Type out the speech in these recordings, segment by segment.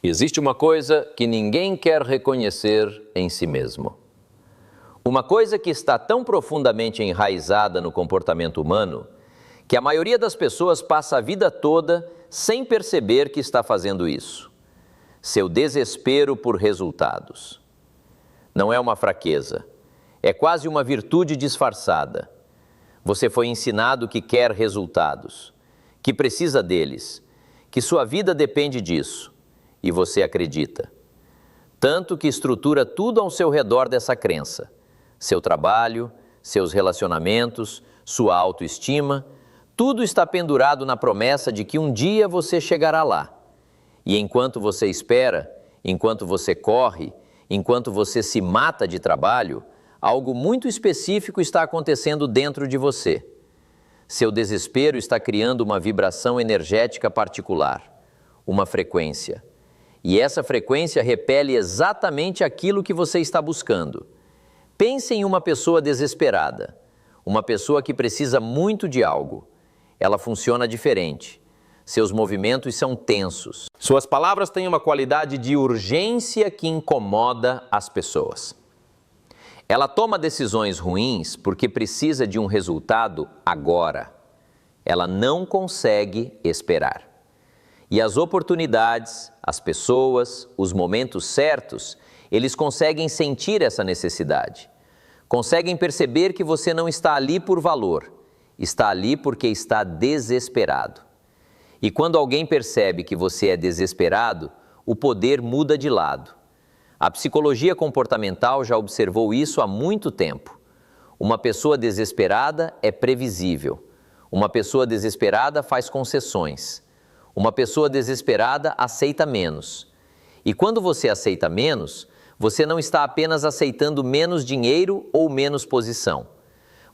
Existe uma coisa que ninguém quer reconhecer em si mesmo. Uma coisa que está tão profundamente enraizada no comportamento humano que a maioria das pessoas passa a vida toda sem perceber que está fazendo isso. Seu desespero por resultados. Não é uma fraqueza, é quase uma virtude disfarçada. Você foi ensinado que quer resultados, que precisa deles, que sua vida depende disso, e você acredita. Tanto que estrutura tudo ao seu redor dessa crença. Seu trabalho, seus relacionamentos, sua autoestima, tudo está pendurado na promessa de que um dia você chegará lá. E enquanto você espera, enquanto você corre, enquanto você se mata de trabalho, algo muito específico está acontecendo dentro de você. Seu desespero está criando uma vibração energética particular, uma frequência. E essa frequência repele exatamente aquilo que você está buscando. Pense em uma pessoa desesperada, uma pessoa que precisa muito de algo. Ela funciona diferente. Seus movimentos são tensos. Suas palavras têm uma qualidade de urgência que incomoda as pessoas. Ela toma decisões ruins porque precisa de um resultado agora. Ela não consegue esperar. E as oportunidades, as pessoas, os momentos certos, eles conseguem sentir essa necessidade. Conseguem perceber que você não está ali por valor, está ali porque está desesperado. E quando alguém percebe que você é desesperado, o poder muda de lado. A psicologia comportamental já observou isso há muito tempo. Uma pessoa desesperada é previsível. Uma pessoa desesperada faz concessões. Uma pessoa desesperada aceita menos. E quando você aceita menos, você não está apenas aceitando menos dinheiro ou menos posição.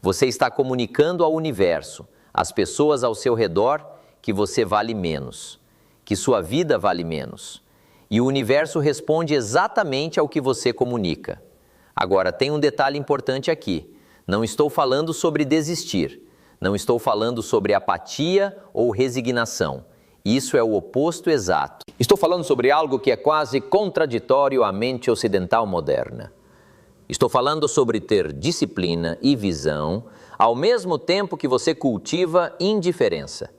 Você está comunicando ao universo, às pessoas ao seu redor, que você vale menos, que sua vida vale menos. E o universo responde exatamente ao que você comunica. Agora, tem um detalhe importante aqui. Não estou falando sobre desistir. Não estou falando sobre apatia ou resignação. Isso é o oposto exato. Estou falando sobre algo que é quase contraditório à mente ocidental moderna. Estou falando sobre ter disciplina e visão, ao mesmo tempo que você cultiva indiferença.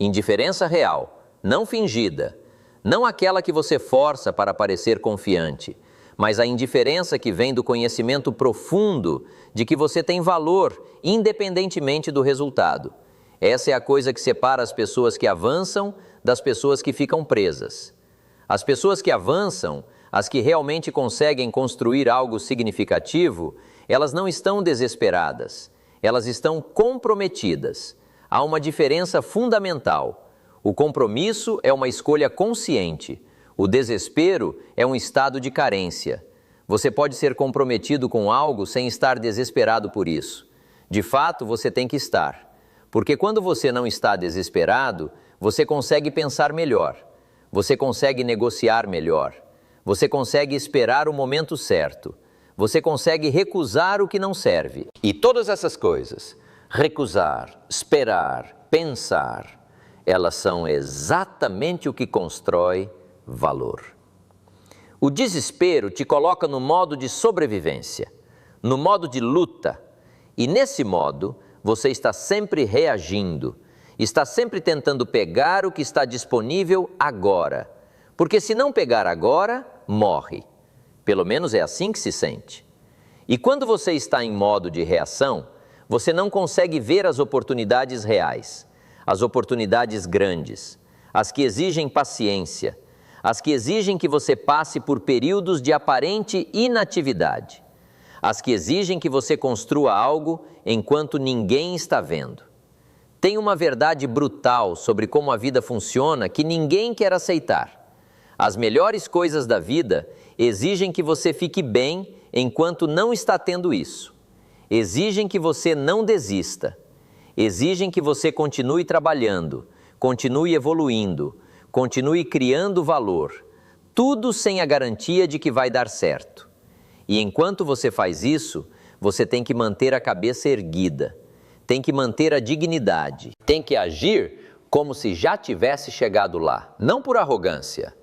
Indiferença real, não fingida, não aquela que você força para parecer confiante, mas a indiferença que vem do conhecimento profundo de que você tem valor, independentemente do resultado. Essa é a coisa que separa as pessoas que avançam das pessoas que ficam presas. As pessoas que avançam, as que realmente conseguem construir algo significativo, elas não estão desesperadas, elas estão comprometidas. Há uma diferença fundamental. O compromisso é uma escolha consciente. O desespero é um estado de carência. Você pode ser comprometido com algo sem estar desesperado por isso. De fato, você tem que estar. Porque quando você não está desesperado, você consegue pensar melhor. Você consegue negociar melhor. Você consegue esperar o momento certo. Você consegue recusar o que não serve. E todas essas coisas, recusar, esperar, pensar, elas são exatamente o que constrói valor. O desespero te coloca no modo de sobrevivência, no modo de luta, e nesse modo você está sempre reagindo, está sempre tentando pegar o que está disponível agora, porque se não pegar agora, morre. Pelo menos é assim que se sente. E quando você está em modo de reação, você não consegue ver as oportunidades reais, as oportunidades grandes, as que exigem paciência, as que exigem que você passe por períodos de aparente inatividade, as que exigem que você construa algo enquanto ninguém está vendo. Tem uma verdade brutal sobre como a vida funciona que ninguém quer aceitar. As melhores coisas da vida exigem que você fique bem enquanto não está tendo isso. Exigem que você não desista. Exigem que você continue trabalhando, continue evoluindo, continue criando valor. Tudo sem a garantia de que vai dar certo. E enquanto você faz isso, você tem que manter a cabeça erguida. Tem que manter a dignidade. Tem que agir como se já tivesse chegado lá. Não por arrogância,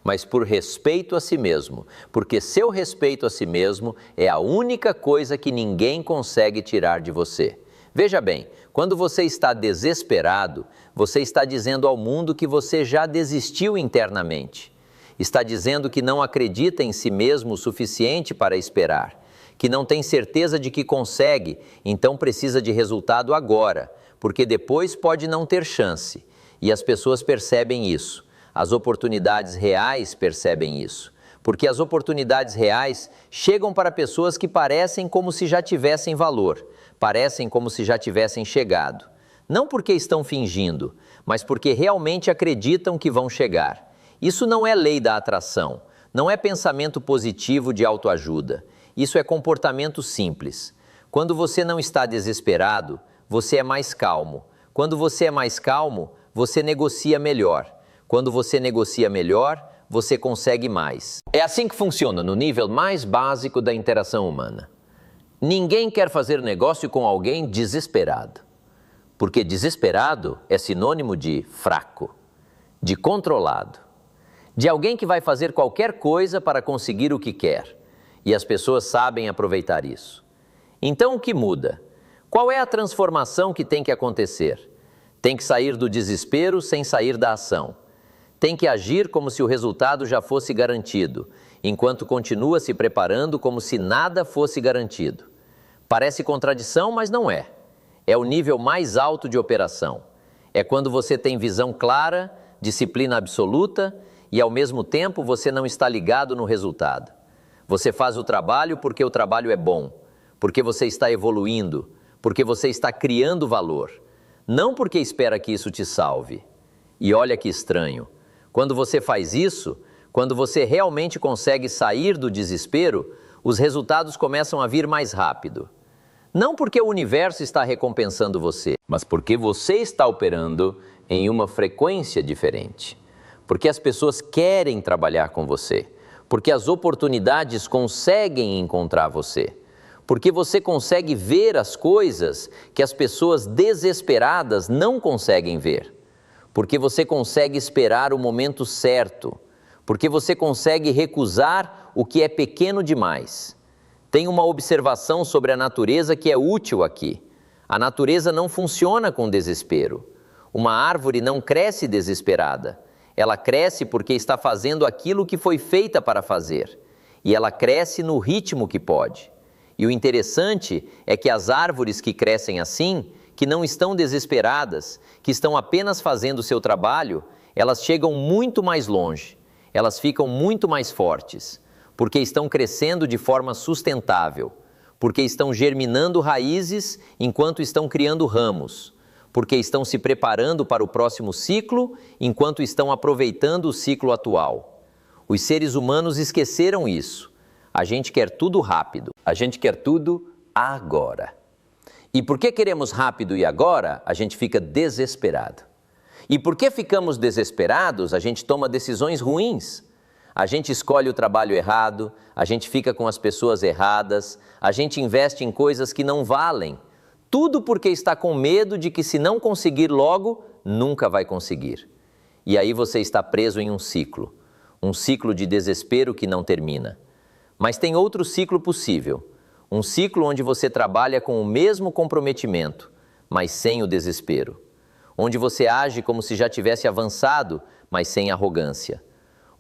mas por respeito a si mesmo, porque seu respeito a si mesmo é a única coisa que ninguém consegue tirar de você. Veja bem, quando você está desesperado, você está dizendo ao mundo que você já desistiu internamente. Está dizendo que não acredita em si mesmo o suficiente para esperar, que não tem certeza de que consegue, então precisa de resultado agora, porque depois pode não ter chance. E as pessoas percebem isso. As oportunidades reais percebem isso. Porque as oportunidades reais chegam para pessoas que parecem como se já tivessem valor, parecem como se já tivessem chegado. Não porque estão fingindo, mas porque realmente acreditam que vão chegar. Isso não é lei da atração, não é pensamento positivo de autoajuda. Isso é comportamento simples. Quando você não está desesperado, você é mais calmo. Quando você é mais calmo, você negocia melhor. Quando você negocia melhor, você consegue mais. É assim que funciona no nível mais básico da interação humana. Ninguém quer fazer negócio com alguém desesperado. Porque desesperado é sinônimo de fraco, de controlado, de alguém que vai fazer qualquer coisa para conseguir o que quer. E as pessoas sabem aproveitar isso. Então o que muda? Qual é a transformação que tem que acontecer? Tem que sair do desespero sem sair da ação. Tem que agir como se o resultado já fosse garantido, enquanto continua se preparando como se nada fosse garantido. Parece contradição, mas não é. É o nível mais alto de operação. É quando você tem visão clara, disciplina absoluta e, ao mesmo tempo, você não está ligado no resultado. Você faz o trabalho porque o trabalho é bom, porque você está evoluindo, porque você está criando valor, não porque espera que isso te salve. E olha que estranho, quando você faz isso, quando você realmente consegue sair do desespero, os resultados começam a vir mais rápido. Não porque o universo está recompensando você, mas porque você está operando em uma frequência diferente. Porque as pessoas querem trabalhar com você. Porque as oportunidades conseguem encontrar você. Porque você consegue ver as coisas que as pessoas desesperadas não conseguem ver. Porque você consegue esperar o momento certo. Porque você consegue recusar o que é pequeno demais. Tem uma observação sobre a natureza que é útil aqui. A natureza não funciona com desespero. Uma árvore não cresce desesperada. Ela cresce porque está fazendo aquilo que foi feita para fazer. E ela cresce no ritmo que pode. E o interessante é que as árvores que crescem assim, que não estão desesperadas, que estão apenas fazendo o seu trabalho, elas chegam muito mais longe. Elas ficam muito mais fortes. Porque estão crescendo de forma sustentável, porque estão germinando raízes enquanto estão criando ramos, porque estão se preparando para o próximo ciclo enquanto estão aproveitando o ciclo atual. Os seres humanos esqueceram isso. A gente quer tudo rápido, a gente quer tudo agora. E porque queremos rápido e agora, a gente fica desesperado. E porque ficamos desesperados, a gente toma decisões ruins. A gente escolhe o trabalho errado, a gente fica com as pessoas erradas, a gente investe em coisas que não valem. Tudo porque está com medo de que se não conseguir logo, nunca vai conseguir. E aí você está preso em um ciclo de desespero que não termina. Mas tem outro ciclo possível, um ciclo onde você trabalha com o mesmo comprometimento, mas sem o desespero. Onde você age como se já tivesse avançado, mas sem arrogância.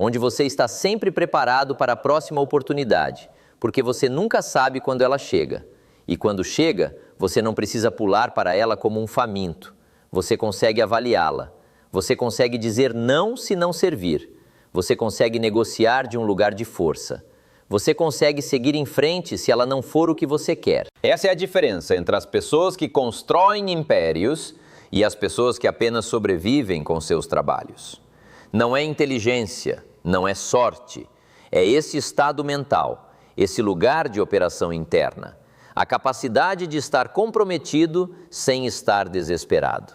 Onde você está sempre preparado para a próxima oportunidade, porque você nunca sabe quando ela chega. E quando chega, você não precisa pular para ela como um faminto. Você consegue avaliá-la. Você consegue dizer não se não servir. Você consegue negociar de um lugar de força. Você consegue seguir em frente se ela não for o que você quer. Essa é a diferença entre as pessoas que constroem impérios e as pessoas que apenas sobrevivem com seus trabalhos. Não é inteligência, não é sorte, é esse estado mental, esse lugar de operação interna, a capacidade de estar comprometido sem estar desesperado,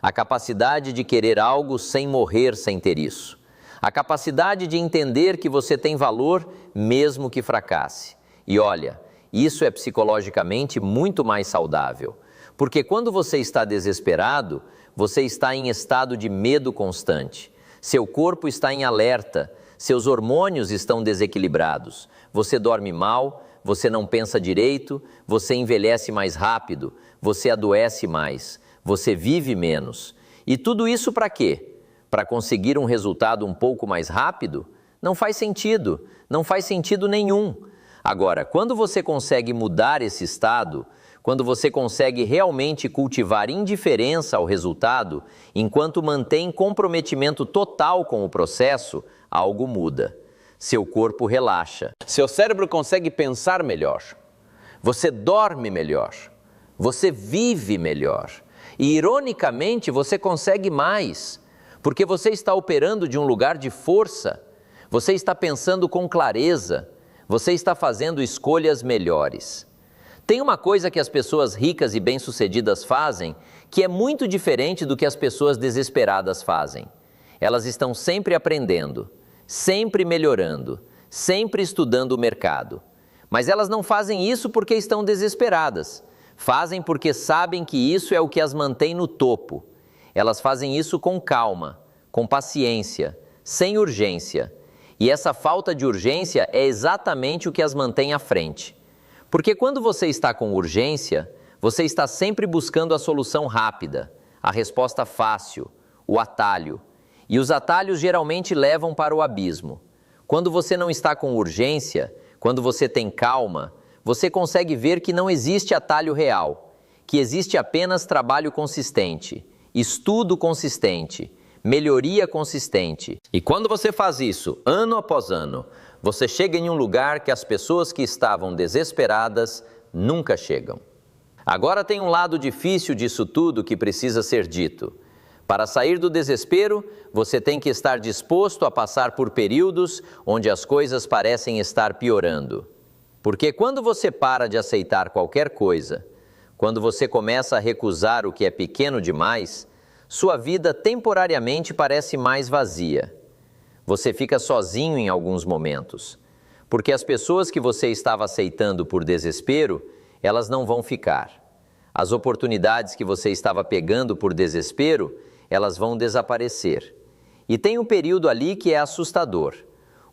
a capacidade de querer algo sem morrer sem ter isso, a capacidade de entender que você tem valor mesmo que fracasse. E olha, isso é psicologicamente muito mais saudável, porque quando você está desesperado, você está em estado de medo constante. Seu corpo está em alerta, seus hormônios estão desequilibrados, você dorme mal, você não pensa direito, você envelhece mais rápido, você adoece mais, você vive menos. E tudo isso para quê? Para conseguir um resultado um pouco mais rápido? Não faz sentido, não faz sentido nenhum. Agora, quando você consegue mudar esse estado, quando você consegue realmente cultivar indiferença ao resultado, enquanto mantém comprometimento total com o processo, algo muda. Seu corpo relaxa. Seu cérebro consegue pensar melhor. Você dorme melhor. Você vive melhor. E, ironicamente, você consegue mais, porque você está operando de um lugar de força, você está pensando com clareza, você está fazendo escolhas melhores. Tem uma coisa que as pessoas ricas e bem-sucedidas fazem que é muito diferente do que as pessoas desesperadas fazem. Elas estão sempre aprendendo, sempre melhorando, sempre estudando o mercado. Mas elas não fazem isso porque estão desesperadas. Fazem porque sabem que isso é o que as mantém no topo. Elas fazem isso com calma, com paciência, sem urgência. E essa falta de urgência é exatamente o que as mantém à frente. Porque quando você está com urgência, você está sempre buscando a solução rápida, a resposta fácil, o atalho. E os atalhos geralmente levam para o abismo. Quando você não está com urgência, quando você tem calma, você consegue ver que não existe atalho real, que existe apenas trabalho consistente, estudo consistente, melhoria consistente. E quando você faz isso, ano após ano, você chega em um lugar que as pessoas que estavam desesperadas nunca chegam. Agora tem um lado difícil disso tudo que precisa ser dito. Para sair do desespero, você tem que estar disposto a passar por períodos onde as coisas parecem estar piorando. Porque quando você para de aceitar qualquer coisa, quando você começa a recusar o que é pequeno demais, sua vida temporariamente parece mais vazia. Você fica sozinho em alguns momentos, porque as pessoas que você estava aceitando por desespero, elas não vão ficar. As oportunidades que você estava pegando por desespero, elas vão desaparecer. E tem um período ali que é assustador.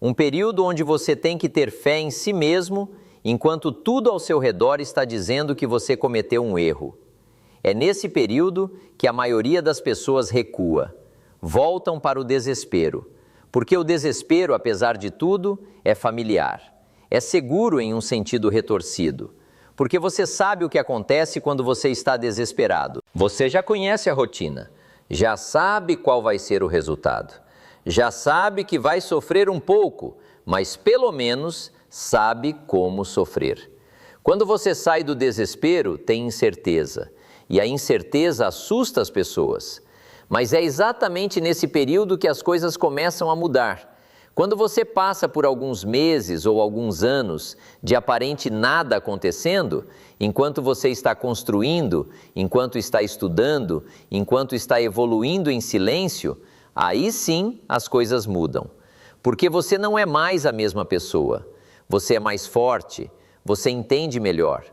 Um período onde você tem que ter fé em si mesmo, enquanto tudo ao seu redor está dizendo que você cometeu um erro. É nesse período que a maioria das pessoas recua, voltam para o desespero. Porque o desespero, apesar de tudo, é familiar. É seguro em um sentido retorcido. Porque você sabe o que acontece quando você está desesperado. Você já conhece a rotina. Já sabe qual vai ser o resultado. Já sabe que vai sofrer um pouco, mas pelo menos sabe como sofrer. Quando você sai do desespero, tem incerteza. E a incerteza assusta as pessoas. Mas é exatamente nesse período que as coisas começam a mudar. Quando você passa por alguns meses ou alguns anos de aparente nada acontecendo, enquanto você está construindo, enquanto está estudando, enquanto está evoluindo em silêncio, aí sim as coisas mudam. Porque você não é mais a mesma pessoa. Você é mais forte, você entende melhor,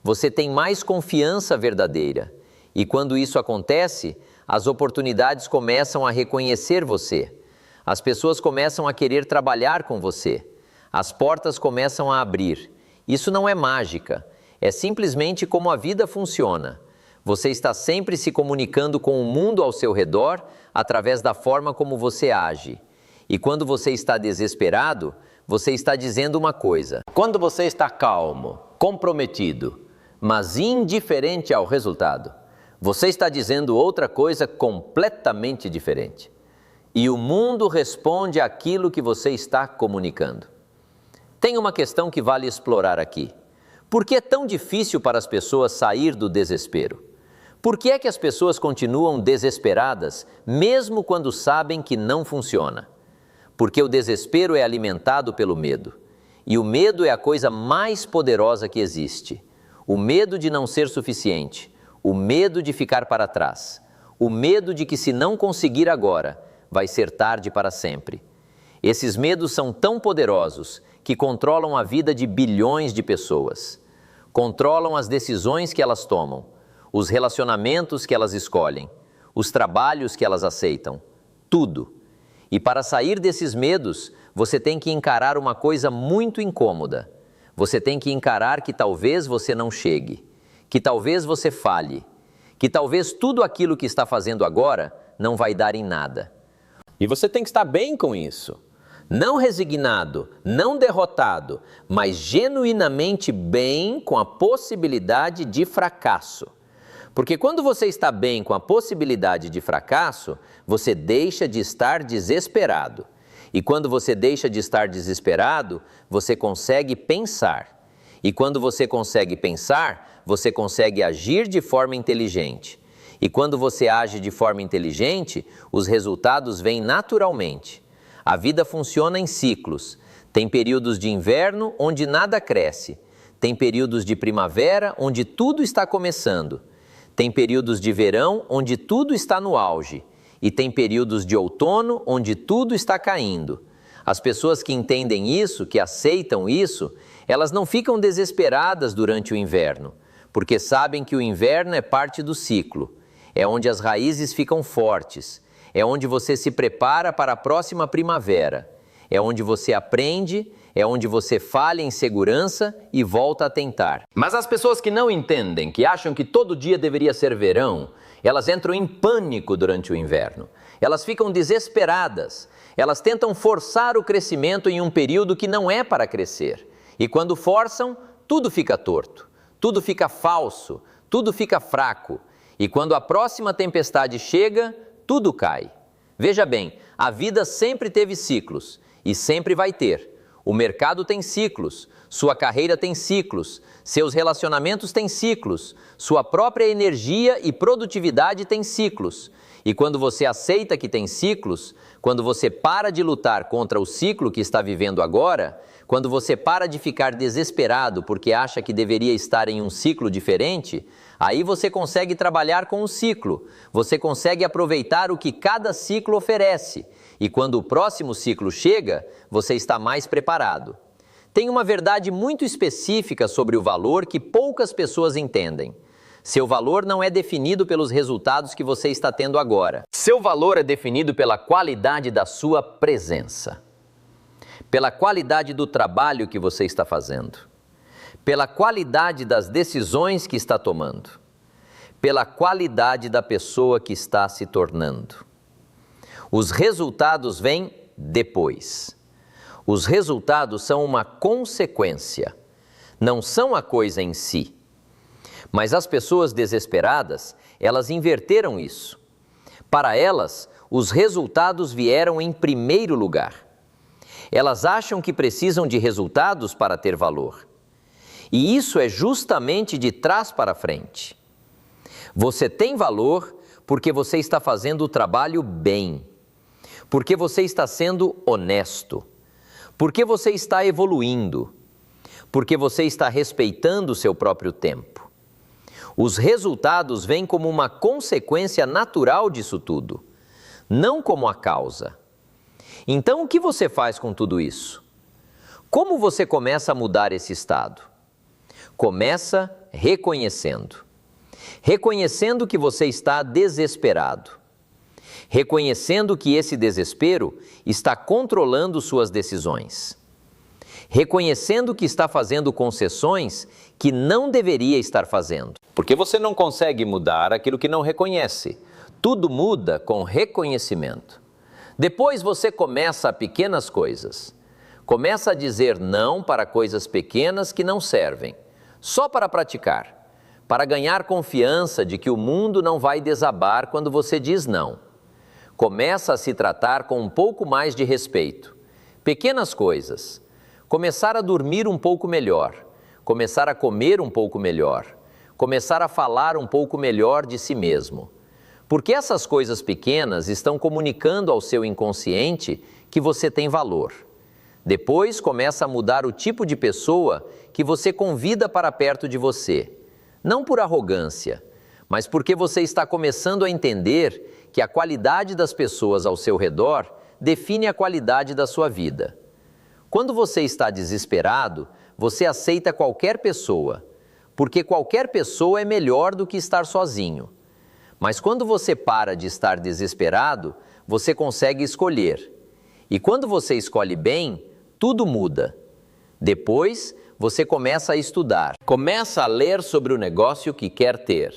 você tem mais confiança verdadeira. E quando isso acontece, as oportunidades começam a reconhecer você. As pessoas começam a querer trabalhar com você. As portas começam a abrir. Isso não é mágica, é simplesmente como a vida funciona. Você está sempre se comunicando com o mundo ao seu redor através da forma como você age. E quando você está desesperado, você está dizendo uma coisa. Quando você está calmo, comprometido, mas indiferente ao resultado, você está dizendo outra coisa completamente diferente. E o mundo responde àquilo que você está comunicando. Tem uma questão que vale explorar aqui. Por que é tão difícil para as pessoas sair do desespero? Por que é que as pessoas continuam desesperadas, mesmo quando sabem que não funciona? Porque o desespero é alimentado pelo medo. E o medo é a coisa mais poderosa que existe. O medo de não ser suficiente. O medo de ficar para trás. O medo de que se não conseguir agora, vai ser tarde para sempre. Esses medos são tão poderosos que controlam a vida de bilhões de pessoas. Controlam as decisões que elas tomam, os relacionamentos que elas escolhem, os trabalhos que elas aceitam, tudo. E para sair desses medos, você tem que encarar uma coisa muito incômoda. Você tem que encarar que talvez você não chegue, que talvez você falhe, que talvez tudo aquilo que está fazendo agora não vai dar em nada. E você tem que estar bem com isso. Não resignado, não derrotado, mas genuinamente bem com a possibilidade de fracasso. Porque quando você está bem com a possibilidade de fracasso, você deixa de estar desesperado. E quando você deixa de estar desesperado, você consegue pensar. E quando você consegue pensar, você consegue agir de forma inteligente. E quando você age de forma inteligente, os resultados vêm naturalmente. A vida funciona em ciclos. Tem períodos de inverno onde nada cresce. Tem períodos de primavera onde tudo está começando. Tem períodos de verão onde tudo está no auge. E tem períodos de outono onde tudo está caindo. As pessoas que entendem isso, que aceitam isso, elas não ficam desesperadas durante o inverno, porque sabem que o inverno é parte do ciclo. É onde as raízes ficam fortes. É onde você se prepara para a próxima primavera. É onde você aprende, é onde você falha em segurança e volta a tentar. Mas as pessoas que não entendem, que acham que todo dia deveria ser verão, elas entram em pânico durante o inverno. Elas ficam desesperadas. Elas tentam forçar o crescimento em um período que não é para crescer. E quando forçam, tudo fica torto, tudo fica falso, tudo fica fraco. E quando a próxima tempestade chega, tudo cai. Veja bem, a vida sempre teve ciclos e sempre vai ter. O mercado tem ciclos, sua carreira tem ciclos, seus relacionamentos têm ciclos, sua própria energia e produtividade têm ciclos. E quando você aceita que tem ciclos, quando você para de lutar contra o ciclo que está vivendo agora, quando você para de ficar desesperado porque acha que deveria estar em um ciclo diferente, aí você consegue trabalhar com o ciclo, você consegue aproveitar o que cada ciclo oferece. E quando o próximo ciclo chega, você está mais preparado. Tem uma verdade muito específica sobre o valor que poucas pessoas entendem. Seu valor não é definido pelos resultados que você está tendo agora. Seu valor é definido pela qualidade da sua presença, pela qualidade do trabalho que você está fazendo, pela qualidade das decisões que está tomando, pela qualidade da pessoa que está se tornando. Os resultados vêm depois. Os resultados são uma consequência, não são a coisa em si. Mas as pessoas desesperadas, elas inverteram isso. Para elas, os resultados vieram em primeiro lugar. Elas acham que precisam de resultados para ter valor. E isso é justamente de trás para frente. Você tem valor porque você está fazendo o trabalho bem, porque você está sendo honesto, porque você está evoluindo, porque você está respeitando o seu próprio tempo. Os resultados vêm como uma consequência natural disso tudo, não como a causa. Então, o que você faz com tudo isso? Como você começa a mudar esse estado? Começa reconhecendo. Reconhecendo que você está desesperado. Reconhecendo que esse desespero está controlando suas decisões. Reconhecendo que está fazendo concessões que não deveria estar fazendo. Porque você não consegue mudar aquilo que não reconhece. Tudo muda com reconhecimento. Depois você começa a pequenas coisas. Começa a dizer não para coisas pequenas que não servem, só para praticar, para ganhar confiança de que o mundo não vai desabar quando você diz não. Começa a se tratar com um pouco mais de respeito. Pequenas coisas. Começar a dormir um pouco melhor, começar a comer um pouco melhor, começar a falar um pouco melhor de si mesmo. Porque essas coisas pequenas estão comunicando ao seu inconsciente que você tem valor. Depois começa a mudar o tipo de pessoa que você convida para perto de você. Não por arrogância, mas porque você está começando a entender que a qualidade das pessoas ao seu redor define a qualidade da sua vida. Quando você está desesperado, você aceita qualquer pessoa, porque qualquer pessoa é melhor do que estar sozinho. Mas quando você para de estar desesperado, você consegue escolher. E quando você escolhe bem, tudo muda. Depois, você começa a estudar, começa a ler sobre o negócio que quer ter,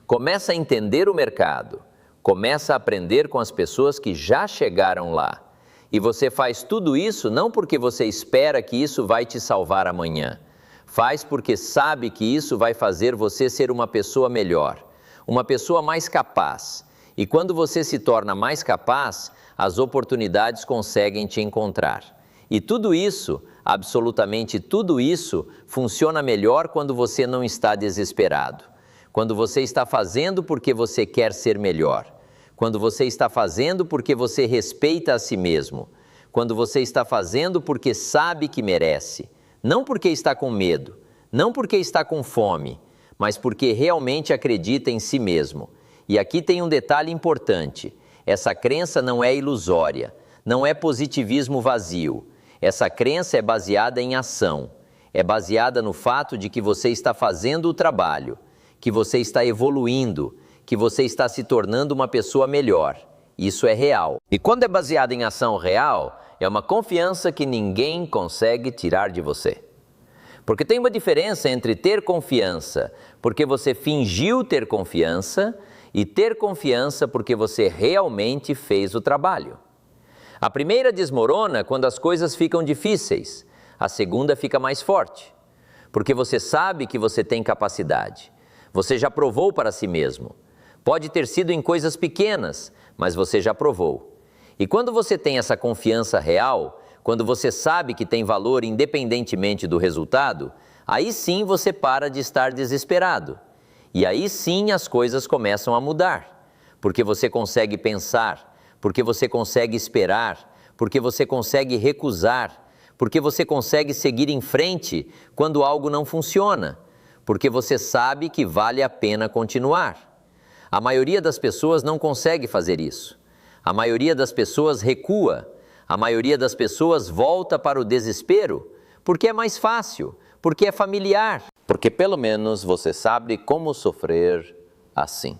começa a entender o mercado, começa a aprender com as pessoas que já chegaram lá. E você faz tudo isso não porque você espera que isso vai te salvar amanhã. Faz porque sabe que isso vai fazer você ser uma pessoa melhor, uma pessoa mais capaz. E quando você se torna mais capaz, as oportunidades conseguem te encontrar. E tudo isso, absolutamente tudo isso, funciona melhor quando você não está desesperado. Quando você está fazendo porque você quer ser melhor. Quando você está fazendo porque você respeita a si mesmo. Quando você está fazendo porque sabe que merece. Não porque está com medo, não porque está com fome, mas porque realmente acredita em si mesmo. E aqui tem um detalhe importante. Essa crença não é ilusória, não é positivismo vazio. Essa crença é baseada em ação. É baseada no fato de que você está fazendo o trabalho, que você está evoluindo, que você está se tornando uma pessoa melhor. Isso é real. E quando é baseado em ação real, é uma confiança que ninguém consegue tirar de você. Porque tem uma diferença entre ter confiança porque você fingiu ter confiança e ter confiança porque você realmente fez o trabalho. A primeira desmorona quando as coisas ficam difíceis, a segunda fica mais forte. Porque você sabe que você tem capacidade. Você já provou para si mesmo. Pode ter sido em coisas pequenas, mas você já provou. E quando você tem essa confiança real, quando você sabe que tem valor independentemente do resultado, aí sim você para de estar desesperado. E aí sim as coisas começam a mudar. Porque você consegue pensar, porque você consegue esperar, porque você consegue recusar, porque você consegue seguir em frente quando algo não funciona, porque você sabe que vale a pena continuar. A maioria das pessoas não consegue fazer isso. A maioria das pessoas recua. A maioria das pessoas volta para o desespero porque é mais fácil, porque é familiar, porque pelo menos você sabe como sofrer assim.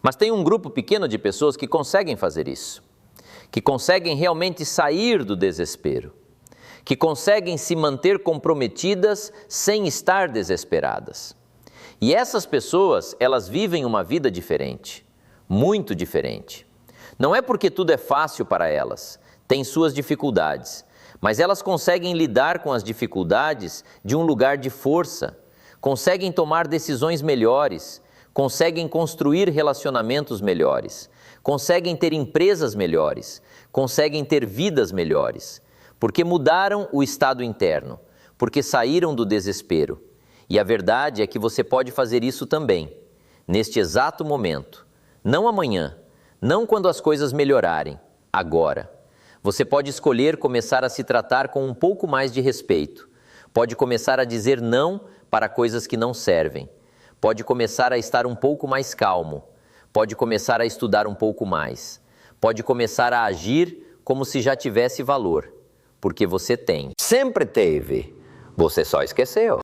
Mas tem um grupo pequeno de pessoas que conseguem fazer isso, que conseguem realmente sair do desespero, que conseguem se manter comprometidas sem estar desesperadas. E essas pessoas, elas vivem uma vida diferente, muito diferente. Não é porque tudo é fácil para elas, têm suas dificuldades, mas elas conseguem lidar com as dificuldades de um lugar de força, conseguem tomar decisões melhores, conseguem construir relacionamentos melhores, conseguem ter empresas melhores, conseguem ter vidas melhores, porque mudaram o estado interno, porque saíram do desespero. E a verdade é que você pode fazer isso também, neste exato momento. Não amanhã, não quando as coisas melhorarem, agora. Você pode escolher começar a se tratar com um pouco mais de respeito. Pode começar a dizer não para coisas que não servem. Pode começar a estar um pouco mais calmo. Pode começar a estudar um pouco mais. Pode começar a agir como se já tivesse valor, porque você tem. Sempre teve. Você só esqueceu.